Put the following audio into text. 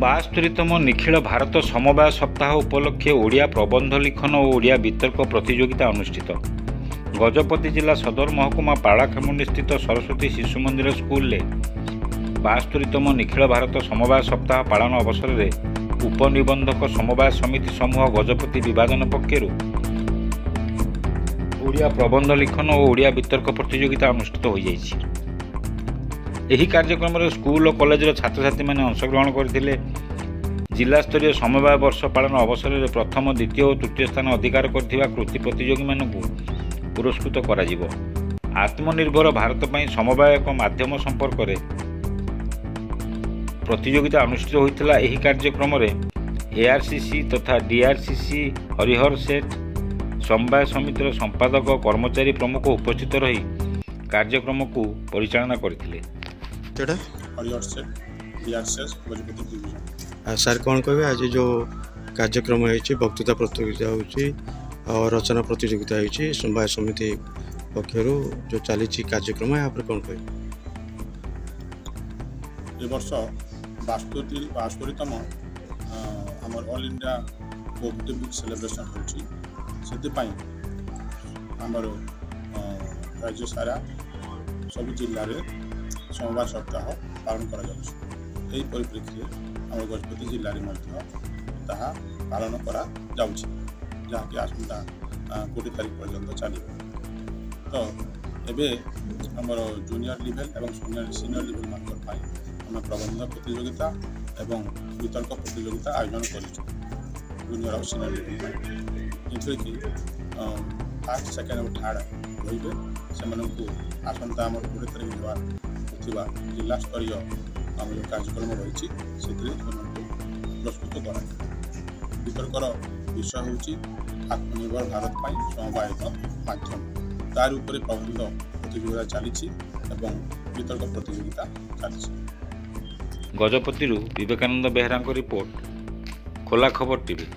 ବାସ୍ତରୀତମ ନିଖିଳ ଭାରତ ସମବାୟ ସପ୍ତାହ ଉପଲକ୍ଷେ ଓଡ଼ିଆ ପ୍ରବନ୍ଧ ଲିଖନ ଓ ଓଡ଼ିଆ ବିତର୍କ ପ୍ରତିଯୋଗିତା ଅନୁଷ୍ଠିତ। ଗଜପତି ଜିଲ୍ଲା ସଦର ମହକୁମା ପାଳାଖେମୁଣ୍ଡିସ୍ଥିତ ସରସ୍ୱତୀ ଶିଶୁ ମନ୍ଦିର ସ୍କୁଲରେ 72ତମ ନିଖିଳ ଭାରତ ସମବାୟ ସପ୍ତାହ ପାଳନ ଅବସରରେ ଉପନିବନ୍ଧକ ସମବାୟ ସମିତି ସମୂହ ଗଜପତି ବିଭାଜନ ପକ୍ଷରୁ ଓଡ଼ିଆ ପ୍ରବନ୍ଧ ଲିଖନ ଓ ଓଡ଼ିଆ ବିତର୍କ ପ୍ରତିଯୋଗିତା ଅନୁଷ୍ଠିତ ହୋଇଯାଇଛି। ଏହି କାର୍ଯ୍ୟକ୍ରମରେ ସ୍କୁଲ ଓ କଲେଜର ଛାତ୍ରଛାତ୍ରୀମାନେ ଅଂଶଗ୍ରହଣ କରିଥିଲେ। ଜିଲ୍ଲାସ୍ତରୀୟ ସମବାୟ ବର୍ଷ ପାଳନ ଅବସରରେ ପ୍ରଥମ, ଦ୍ୱିତୀୟ ଓ ତୃତୀୟ ସ୍ଥାନ ଅଧିକାର କରିଥିବା କୃତି ପ୍ରତିଯୋଗୀମାନଙ୍କୁ ପୁରସ୍କୃତ କରାଯିବ। ଆତ୍ମନିର୍ଭର ଭାରତ ପାଇଁ ସମବାୟ ଏକ ମାଧ୍ୟମ ସମ୍ପର୍କରେ ପ୍ରତିଯୋଗିତା ଅନୁଷ୍ଠିତ ହୋଇଥିଲା। ଏହି କାର୍ଯ୍ୟକ୍ରମରେ ଏଆରସିସି ତଥା ଡିଆରସିସି, ହରିହର ସେଠ, ସମବାୟ ସମିତିର ସମ୍ପାଦକ, କର୍ମଚାରୀ ପ୍ରମୁଖ ଉପସ୍ଥିତ ରହି କାର୍ଯ୍ୟକ୍ରମକୁ ପରିଚାଳନା କରିଥିଲେ। ସାର୍ କ'ଣ କହିବେ, ଆଜି ଯେଉଁ କାର୍ଯ୍ୟକ୍ରମ ହେଇଛି, ବକ୍ତୃତା ପ୍ରତିଯୋଗିତା ହେଉଛି ଆଉ ରଚନା ପ୍ରତିଯୋଗିତା ହେଇଛି ସମବାୟ ସମିତି ପକ୍ଷରୁ ଯେଉଁ ଚାଲିଛି କାର୍ଯ୍ୟକ୍ରମ, ଏହା ଉପରେ କ'ଣ କହିବେ? ଏ ବର୍ଷ 72ତମ ଆମର ଅଲ୍ ଇଣ୍ଡିଆ କୋଅପରେଟିଭ ସେଲିବ୍ରେସନ୍ ହେଉଛି। ସେଥିପାଇଁ ଆମର ରାଜ୍ୟ ସାରା ସବୁ ଜିଲ୍ଲାରେ ସମବାୟ ସପ୍ତାହ ପାଳନ କରାଯାଉଛି। ଏହି ପରିପ୍ରେକ୍ଷୀରେ ଆମ ଗଜପତି ଜିଲ୍ଲାରେ ମଧ୍ୟ ତାହା ପାଳନ କରାଯାଉଛି, ଯାହାକି ଆସନ୍ତା 20 ତାରିଖ ପର୍ଯ୍ୟନ୍ତ ଚାଲିବ। ତ ଏବେ ଆମର ଜୁନିୟର ଲେଭେଲ୍ ଏବଂ ସିନିୟର ଲେଭେଲ୍ ମାନଙ୍କ ପାଇଁ ଆମେ ପ୍ରବନ୍ଧ ପ୍ରତିଯୋଗିତା ଏବଂ ବିତର୍କ ପ୍ରତିଯୋଗିତା ଆୟୋଜନ କରିଛୁ ଜୁନିୟର ଆଉ ସିନିୟର ଲେଭେଲ୍ ପାଇଁ, ଯେଉଁଥିରେ କି ଫାର୍ଷ୍ଟ, ସେକେଣ୍ଡ ଓ ଥାର୍ଡ଼ ରହିବେ। ସେମାନଙ୍କୁ ଆସନ୍ତା ଆମର 20 ତାରିଖ ଥିବା ଜିଲ୍ଲା ସ୍ତରୀୟ ଆମର ଯେଉଁ କାର୍ଯ୍ୟକ୍ରମ ରହିଛି ସେଥିରେ ସେମାନଙ୍କୁ ପ୍ରସ୍ତୁତ କରାଯିବ। ବିତର୍କର ବିଷୟ ହେଉଛି ଆତ୍ମନିର୍ଭର ଭାରତ ପାଇଁ ସମବାୟ ମାଧ୍ୟମ। ତାରି ଉପରେ ପ୍ରବନ୍ଧ ପ୍ରତିଯୋଗିତା ଚାଲିଛି ଏବଂ ବିତର୍କ ପ୍ରତିଯୋଗିତା ଚାଲିଛି। ଗଜପତିରୁ ବିବେକାନନ୍ଦ ବେହେରାଙ୍କ ରିପୋର୍ଟ, ଖୋଲା ଖବର ଟିଭି।